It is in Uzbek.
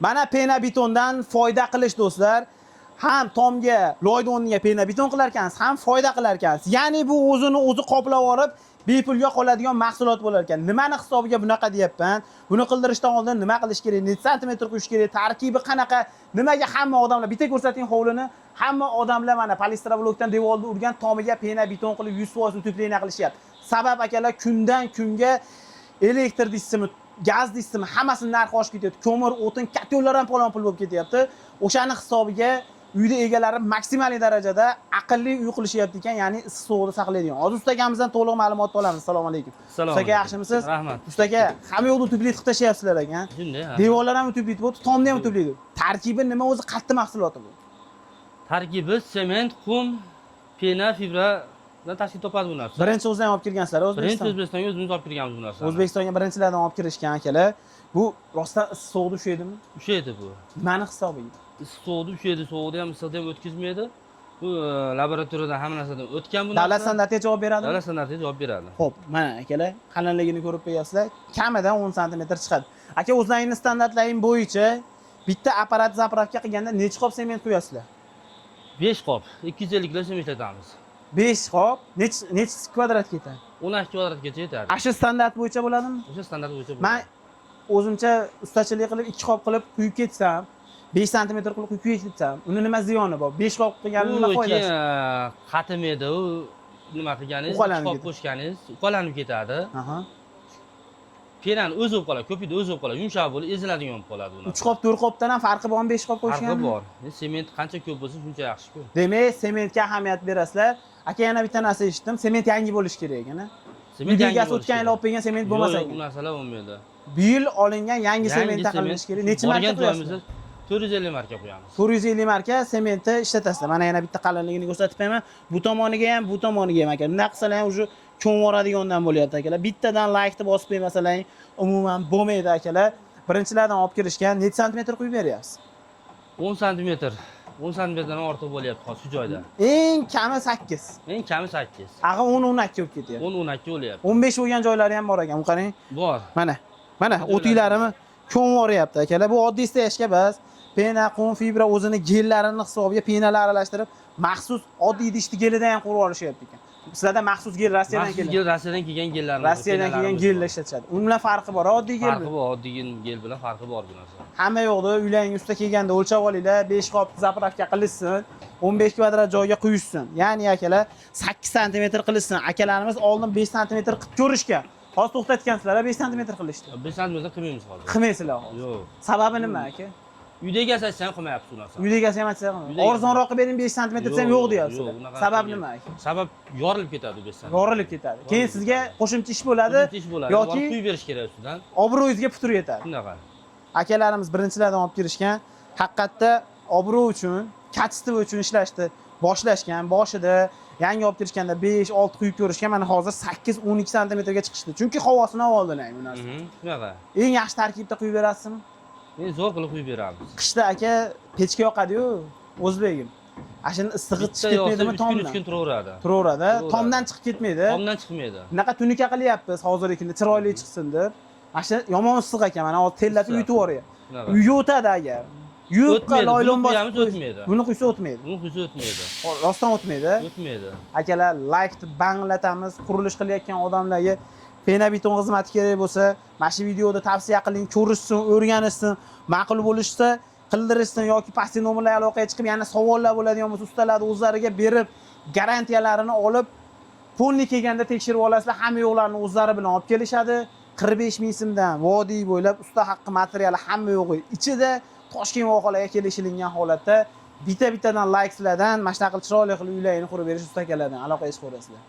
Mana pena betondan foyda qilish do'stlar. Ham tomga, loyni o'rniga pena beton qilar ekansiz, ham foyda qilar ekansiz. Ya'ni bu o'zi qoplab olib, bepulga qoladigan mahsulot bo'lar ekan. Nimani hisobiga bunaqa deyapman? Buni qildirishdan oldin nima qilish kerak? Necha santimetr quyish kerak? Tarkibi qanaqa? Nimaga hamma odamlar bitta ko'rsating hovlini, hamma odamlar mana polistiroblokdan devorni urgan tomiga pena beton qilib 100% utepleniya qilishyapti. Sabab akalar kundan kunga elektr deysizmi, gaz deysizmi, hammasini narxi oshib ketyapti. Ko'mir, o'tin, katyollar ham palon pul bo'lib ketyapti. O'shani hisobiga uyda egalari maksimal darajada aqlli uy qilishyapti ekan, ya'ni issiq sovuqni saqlaydigan. Hozir usta akamizdan to'liq ma'lumot olamiz. Assalomu alaykum. Usta aka, yaxshimisiz? Rahmat. Usta aka, hamma yoqda utublit qilib tashyapsizlar ekan. Shunday. Devorlar ham utublit bo'ldi, tomda ham utublit. Tarkibi nima o'zi qattiq mahsuloti bu? Tarkibi sement, qum, pena, fibra dan tashkil topadi bu narsa. Birinchi o'zidan olib kirgansizlar, O'zbekiston. O'zbekistonga o'zimiz olib kirganmiz bu narsani. O'zbekistonga birinchilardan olib kirishgan akalar. Bu rostdan issiq sovuqni ushlaydimi? Ushlaydi bu. Nimani hisobiga? Issiq sovuqni ushlaydi, sovuqni ham issiqni ham o'tkazmaydi. Bu laboratoriyadan hamma narsadan o'tgan bu narsa. Davlat standartiga javob beradimi? Davlat standartiga javob beradi. Xo'p, mana akalar, qalinligini ko'rib qo'yasizlar. Kamidan 10 sm chiqadi. Aka, o'zlaringiz standartlaring bo'yicha bitta apparat zapravka qilganda necha qop sement quyasizlar? 5 qop, 250 kg sement ishlatamiz. 5 qop, necha kvadrat ketadi? 12 kvadratgacha yetadi. Shu standart bo'yicha bo'ladimi? O'sha standart bo'yicha bo'ladi. Men o'zimcha ustachilik qilib 2 qop qilib quyib ketsam, 5 sm qilib quyib ketsam, uni nima ziyoni bor? 5 qop qilganing nima foydasi? Qatimaydi, u nima qilganingiz, 2 qop qo'shganingiz, uqalanib ketadi. Aha. Penani o'zi bo'lib qoladi, ko'pida o'zi bo'lib qoladi, yumshoq bo'lib, eziladigan bo'lib qoladi bu narsa. 3 qop, 4 qopdan ham farqi bormi? 5 qop qo'shgan? Farqi bor. Sement qancha ko'p bo'lsa, shuncha yaxshi-ku. Demak, sementga ahamiyat berasizlar. Aka, yana bitta narsa eshitdim, sement yangi bo'lishi kerak ekan. Sement yangi bo'lishi o'tgan yil olib kelgan sement bo'lmasa ekan. Bu narsalar bo'lmaydi. Bu yil olingan yangi sement taqilinishi kerak. Necha marka qo'yasiz? 450 marka qo'yamiz. 450 marka sementni ishlatasizlar. Mana yana bitta qalinligini ko'rsatib qo'yaman. Bu tomoniga ham, bu tomoniga ham aka. Bunday qilsalar ham o'sha cho'ng'oradigandan bo'lyapti akalar. Bittadan like deb bosib qo'ymasalar umuman bo'lmaydi akalar. Birinchilardan olib kirishgan necha santimetr quyib beryapsiz? 10 santimetr. 10 santimetrdan ortiq bo'lyapti hozir shu joyda. Eng kami 8. Eng kami 8. Ag'a 10-12 bo'lib ketyapti. 10-12 bo'lyapti. 15 bo'lgan joylari ham bor ekan. Qarang. Bor. Mana o'tiylarimi ko'nvoryapti akalar. Bu oddiy steyashga bas. Pena, qum, fibra o'zini gellarini hisobiga penalar aralashtirib, maxsus oddiy idishni gelidan ham qurib olishyapti ekan. Sizlarda maxsus gel Rossiyadan kelgan. Rossiyadan kelgan gellarni. Rossiyadan kelgan gellar ishlatishadi. Uni bilan farqi bor, oddiy gel. Farqi bor, oddiy gel bilan farqi bor bu narsa. Hamma yo'qda uylaringiz ustida kelganda o'lchab olinglar, 5 qop zapravka qilishsin, 15 kvadrat joyga quyishsin. Ya'ni akalar 8 sm qilishsin. Akalarimiz oldin 5 sm qilib ko'rishgan. Hozir to'xtatgansizlar, 5 sm qilishdi. 5 sm qilmaymiz hozir. Qilmaysizlar hozir. Yo'q. Sababi nima aka? Uydagi asasiy ham qilmayapsiz bu narsa. Uydagi asasiy ham aytsa, arzonroq qilib bering 5 sm desam yo'q deyapsizlar. Sabab nima aka? Sabab yorilib ketadi 5 sm. Yorilib ketadi. Keyin sizga qo'shimcha ish bo'ladi yoki quyib berish kerak ustidan. Obro'yingizga putur yetadi. Shunaqa. Akalarimiz birinchilardan olib kirishgan, haqiqatda obro' uchun, kачество uchun ishlashdi. Boshlashgan, boshida yangi olib kirishganda 5-6 quyib ko'rishgan, mana hozir 8-12 sm ga chiqishdi. Chunki havosini oldilar bu narsa. Shunaqa. Eng yaxshi tarkibda quyib berasizmi? Men zo'r qilib quyib beramiz. Qishda aka pechka yoqadi-yu, o'zbegim. Ashuni issig'i chiqib ketmaydimi tomdan? 3 kun turaveradi. Turaveradi. Tomdan chiqib ketmaydi. Tomdan chiqmaydi. Bunaqa tunika qilyapmiz hozirgi kunda chiroyli chiqsin deb. Ashuna yomon issiq ekan, mana hozir tellatib yutib yuboryapti. Uyga o'tadi agar. Yupqa loylon bosib o'tmaydi. Buni quysa o'tmaydi. Buni quysa o'tmaydi. Rostdan o'tmaydi. O'tmaydi. Akalar, like banglatamiz. Qurilish qilayotgan odamlarga pena beton xizmati kerak bo'lsa, mana shu videoda tavsiya qiling, ko'rishsin, o'rganishsin, ma'qul bo'lishsa qildirishsin yoki pastki nomerlarga aloqaga chiqib, yana savollar bo'ladigan bo'lsa, ustalarni o'zlariga berib, garantiyalarini olib, polni kelganda tekshirib olasizlar. Hamma yo'qlarni o'zlari bilan olib kelishadi. 45 ming so'mdan vodiy bo'ylab usta haqqi materiali hamma yo'g'i ichida Toshkent vohalarga kelishilingan holatda bitta-bittadan like sizlardan, mana shunaqa chiroyli qilib uylarini qurib berish ustakalardan aloqaga chiqaverasizlar.